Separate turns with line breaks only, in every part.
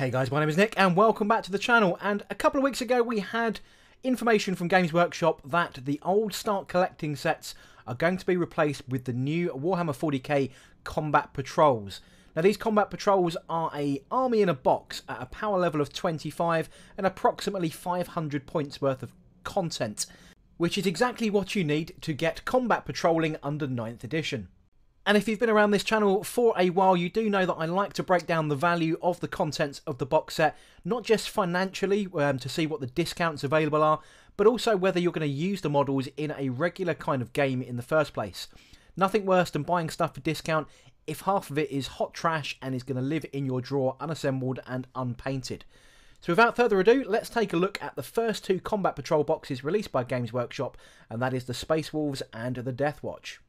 Hey guys, my name is Nick and welcome back to the channel. And a couple of weeks ago we had information from Games Workshop that the old Start Collecting sets are going to be replaced with the new Warhammer 40k Combat Patrols. Now these Combat Patrols are an army in a box at a power level of 25 and approximately 500 points worth of content, which is exactly what you need to get combat patrolling under 9th edition. And if you've been around this channel for a while, you do know that I like to break down the value of the contents of the box set, not just financially to see what the discounts available are, but also whether you're going to use the models in a regular kind of game in the first place. Nothing worse than buying stuff for discount if half of it is hot trash and is going to live in your drawer unassembled and unpainted. So without further ado, let's take a look at the first two Combat Patrol boxes released by Games Workshop, and that is the Space Wolves and the Death Watch.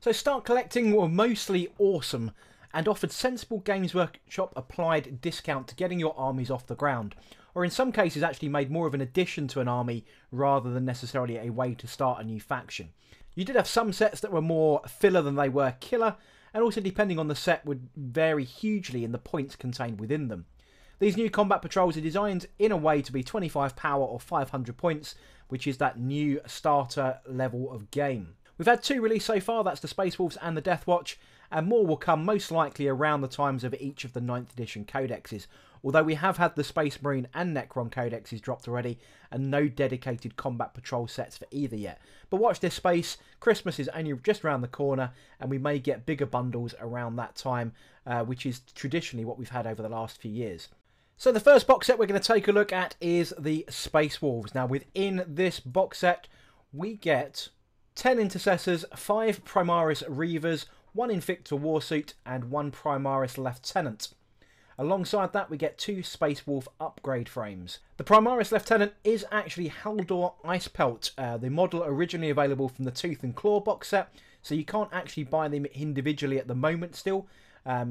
So Start Collecting were mostly awesome and offered sensible Games Workshop applied discount to getting your armies off the ground, or in some cases actually made more of an addition to an army rather than necessarily a way to start a new faction. You did have some sets that were more filler than they were killer, and also depending on the set would vary hugely in the points contained within them. These new Combat Patrols are designed in a way to be 25 power or 500 points, which is that new starter level of game. We've had two released so far, that's the Space Wolves and the Death Watch, and more will come most likely around the times of each of the 9th edition codexes, although we have had the Space Marine and Necron codexes dropped already, and no dedicated Combat Patrol sets for either yet. But watch this space, Christmas is only just around the corner, and we may get bigger bundles around that time, which is traditionally what we've had over the last few years. So the first box set we're going to take a look at is the Space Wolves. Now within this box set we get 10 Intercessors, 5 Primaris Reavers, 1 Invictor Warsuit and 1 Primaris Lieutenant. Alongside that we get 2 Space Wolf upgrade frames. The Primaris Lieutenant is actually Haldor Icepelt, the model originally available from the Tooth and Claw box set, so you can't actually buy them individually at the moment still.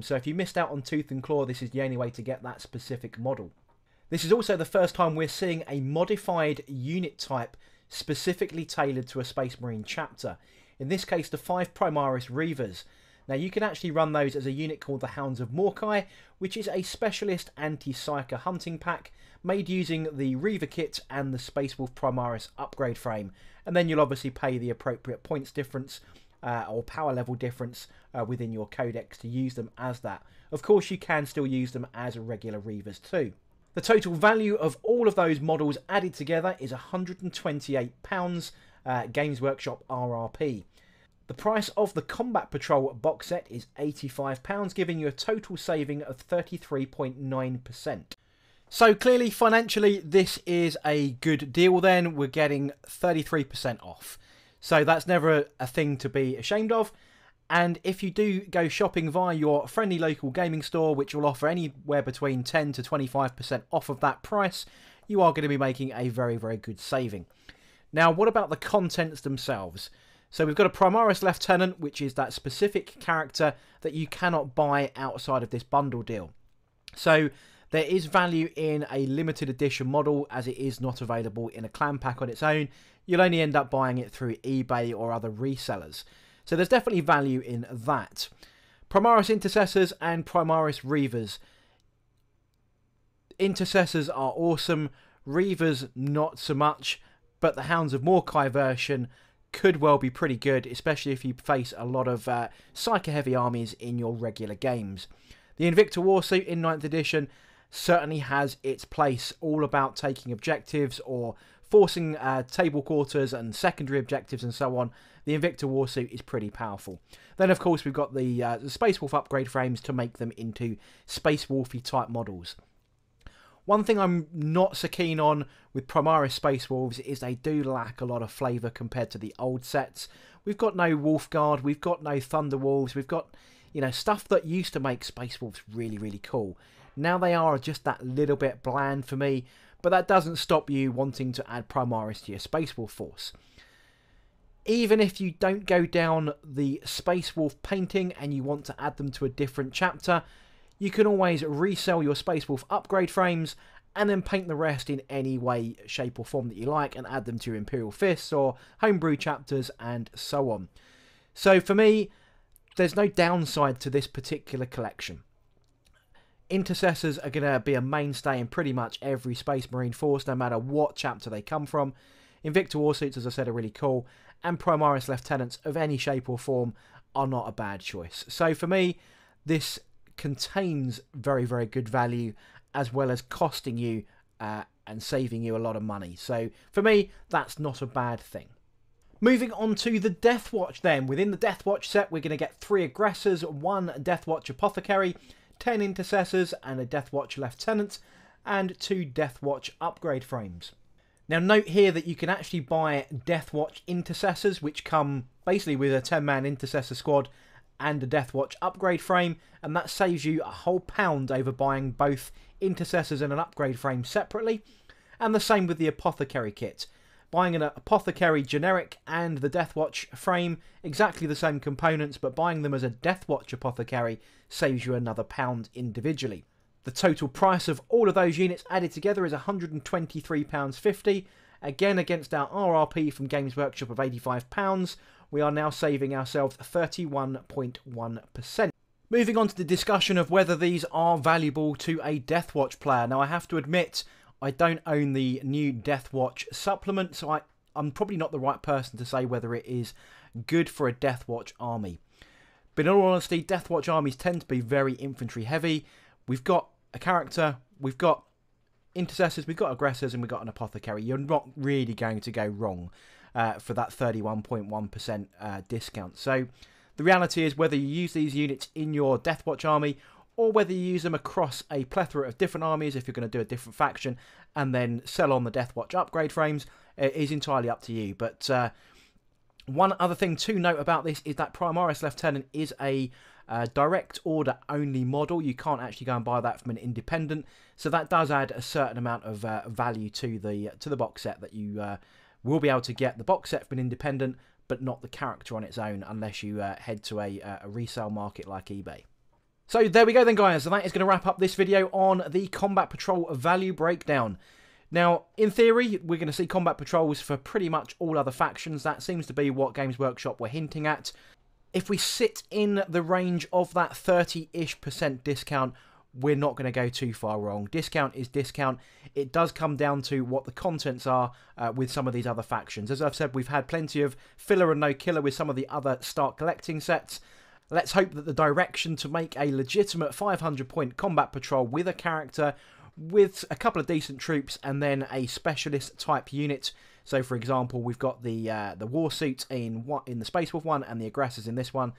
So if you missed out on Tooth and Claw, this is the only way to get that specific model. This is also the first time we're seeing a modified unit type specifically tailored to a Space Marine chapter. In this case, the 5 Primaris Reavers. Now you can actually run those as a unit called the Hounds of Morkai, which is a specialist anti-psyker hunting pack made using the Reaver kit and the Space Wolf Primaris upgrade frame, and then you'll obviously pay the appropriate points difference or power level difference within your codex to use them as that. Of course you can still use them as regular Reavers too. The total value of all of those models added together is £128, Games Workshop RRP. The price of the Combat Patrol box set is £85, giving you a total saving of 33.9%. So clearly, financially, this is a good deal then. We're getting 33% off. So that's never a thing to be ashamed of. And if you do go shopping via your friendly local gaming store, which will offer anywhere between 10 to 25% off of that price, you are going to be making a very, very good saving. Now, what about the contents themselves? So we've got a Primaris Lieutenant, which is that specific character that you cannot buy outside of this bundle deal. So there is value in a limited edition model, as it is not available in a clan pack on its own. You'll only end up buying it through eBay or other resellers. So there's definitely value in that. Primaris Intercessors and Primaris Reavers. Intercessors are awesome, Reavers not so much, but the Hounds of Morkai version could well be pretty good, especially if you face a lot of psyker heavy armies in your regular games. The Invictor Warsuit in 9th edition certainly has its place, all about taking objectives or forcing table quarters and secondary objectives and so on. The Invictor Warsuit is pretty powerful. Then of course we've got the Space Wolf upgrade frames to make them into Space Wolfy type models. One thing I'm not so keen on with Primaris Space Wolves is they do lack a lot of flavour compared to the old sets. We've got no Wolf Guard, we've got no Thunder Wolves, we've got, you know, stuff that used to make Space Wolves really, really cool. Now they are just that little bit bland for me, but that doesn't stop you wanting to add Primaris to your Space Wolf force. Even if you don't go down the Space Wolf painting and you want to add them to a different chapter, you can always resell your Space Wolf upgrade frames and then paint the rest in any way, shape or form that you like, and add them to your Imperial Fists or Homebrew chapters and so on. So for me, there's no downside to this particular collection. Intercessors are going to be a mainstay in pretty much every Space Marine force, no matter what chapter they come from. Invicta Warsuits, as I said, are really cool, and Primaris Lieutenants of any shape or form are not a bad choice. So for me, this contains very, very good value, as well as costing you and saving you a lot of money. So for me, that's not a bad thing. Moving on to the Deathwatch then. Within the Deathwatch set, we're going to get 3 Aggressors, 1 Deathwatch Apothecary, 10 Intercessors and a Deathwatch Lieutenant, and 2 Deathwatch upgrade frames. Now note here that you can actually buy Deathwatch Intercessors, which come basically with a 10-man Intercessor squad and a Deathwatch upgrade frame, and that saves you a whole £1 over buying both Intercessors and an upgrade frame separately. And the same with the Apothecary kit. Buying an Apothecary generic and the Deathwatch frame, exactly the same components, but buying them as a Deathwatch Apothecary saves you another £1 individually. The total price of all of those units added together is £123.50. Again, against our RRP from Games Workshop of £85, we are now saving ourselves 31.1%. Moving on to the discussion of whether these are valuable to a Deathwatch player. Now, I have to admit, I don't own the new Deathwatch supplement, so I'm probably not the right person to say whether it is good for a Deathwatch army. But in all honesty, Deathwatch armies tend to be very infantry heavy. We've got a character, we've got Intercessors, we've got Aggressors, and we've got an Apothecary. You're not really going to go wrong for that 31.1% discount. So the reality is, whether you use these units in your Deathwatch army or whether you use them across a plethora of different armies, if you're going to do a different faction and then sell on the Deathwatch upgrade frames, is entirely up to you. But one other thing to note about this is that Primaris Lieutenant is a direct order only model. You can't actually go and buy that from an independent, so that does add a certain amount of value to the box set, that you will be able to get the box set from an independent, but not the character on its own, unless you head to a resale market like eBay. So there we go then, guys. So that is going to wrap up this video on the Combat Patrol value breakdown. Now, in theory, we're going to see Combat Patrols for pretty much all other factions. That seems to be what Games Workshop were hinting at. If we sit in the range of that 30-ish% discount, we're not going to go too far wrong. Discount is discount. It does come down to what the contents are with some of these other factions. As I've said, we've had plenty of filler and no killer with some of the other start collecting sets. Let's hope that the direction to make a legitimate 500-point Combat Patrol with a character, with a couple of decent troops, and then a specialist type unit. So, for example, we've got the Warsuits in the Space Wolf one and the Aggressors in this one.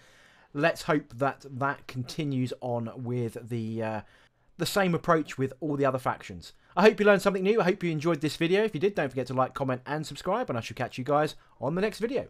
Let's hope that that continues on with the same approach with all the other factions. I hope you learned something new. I hope you enjoyed this video. If you did, don't forget to like, comment, and subscribe, and I shall catch you guys on the next video.